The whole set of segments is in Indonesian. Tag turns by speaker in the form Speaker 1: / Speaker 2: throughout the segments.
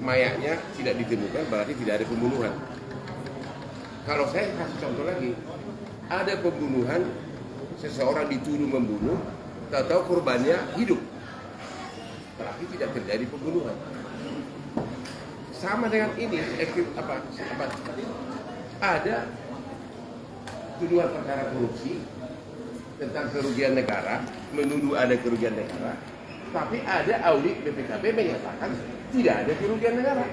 Speaker 1: mayatnya tidak ditemukan berarti tidak ada pembunuhan. Kalau saya kasih contoh lagi, ada pembunuhan, seseorang dituduh membunuh, tahu-tahu korbannya hidup, berarti tidak terjadi pembunuhan. Sama dengan ini, ada tuduhan perkara korupsi tentang kerugian negara, menuduh ada kerugian negara, tapi ada audit BPKB menyatakan tidak ada kerugian negara.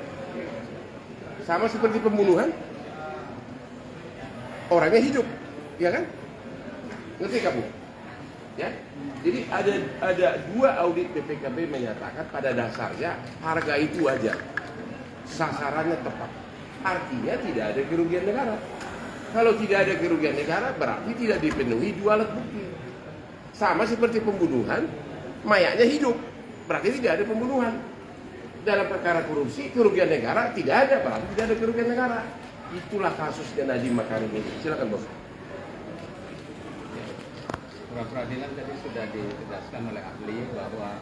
Speaker 1: Sama seperti pembunuhan, orangnya hidup, ya kan? Ngerti kamu? Ya. Jadi ada dua audit BPKB menyatakan pada dasarnya harga itu wajar, sasarannya tepat. Artinya tidak ada kerugian negara. Kalau tidak ada kerugian negara berarti tidak dipenuhi dua alat bukti. Sama seperti pembunuhan, mayatnya hidup, berarti tidak ada pembunuhan. Dalam perkara korupsi, kerugian negara tidak ada, berarti tidak ada kerugian negara. Itulah kasusnya Nadiem Makarim ini. Silakan bos.
Speaker 2: Pra peradilan tadi sudah ditegaskan oleh ahli bahwa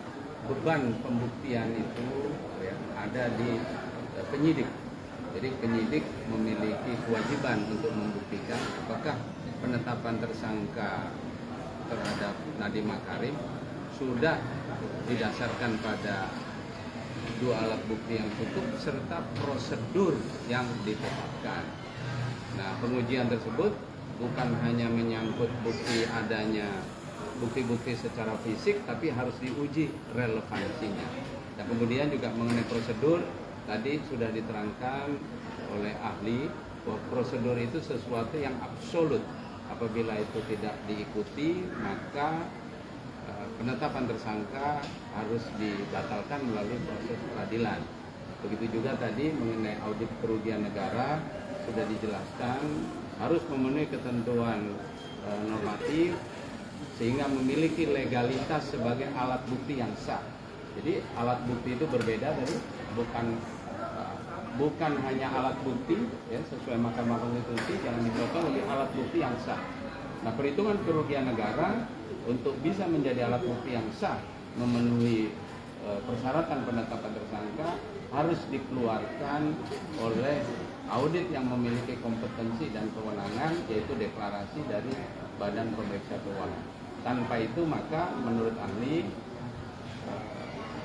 Speaker 2: beban pembuktian itu ya, ada di penyidik. Jadi penyidik memiliki kewajiban untuk membuktikan apakah penetapan tersangka terhadap Nadiem Makarim sudah didasarkan pada dua alat bukti yang cukup serta prosedur yang ditetapkan. Nah, pengujian tersebut bukan hanya menyangkut bukti adanya bukti-bukti secara fisik, tapi harus diuji relevansinya. Dan kemudian juga mengenai prosedur, tadi sudah diterangkan oleh ahli bahwa prosedur itu sesuatu yang absolut. Apabila itu tidak diikuti, maka penetapan tersangka harus dibatalkan melalui proses peradilan. Begitu juga tadi mengenai audit kerugian negara sudah dijelaskan harus memenuhi ketentuan normatif sehingga memiliki legalitas sebagai alat bukti yang sah. Jadi alat bukti itu berbeda dari bukan hanya alat bukti ya, sesuai Mahkamah Konstitusi yang dipotong oleh alat bukti yang sah. Nah, perhitungan kerugian negara untuk bisa menjadi alat bukti yang sah memenuhi persyaratan penetapan tersangka harus dikeluarkan oleh audit yang memiliki kompetensi dan kewenangan, yaitu deklarasi dari Badan Pemeriksa Keuangan. Tanpa itu maka menurut ahli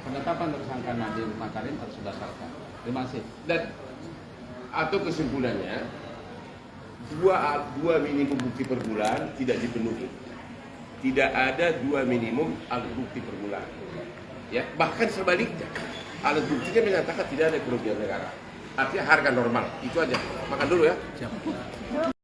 Speaker 2: penetapan tersangka Nadiem Makarim harus dibatalkan. Terima kasih.
Speaker 1: Dan atau kesimpulannya dua minimum bukti per bulan tidak dipenuhi. Tidak ada dua minimum alat bukti per bulan. Ya, bahkan sebaliknya alat buktinya menyatakan tidak ada kerugian negara. Artinya harga normal. Itu aja. Makan dulu ya.
Speaker 2: Siap.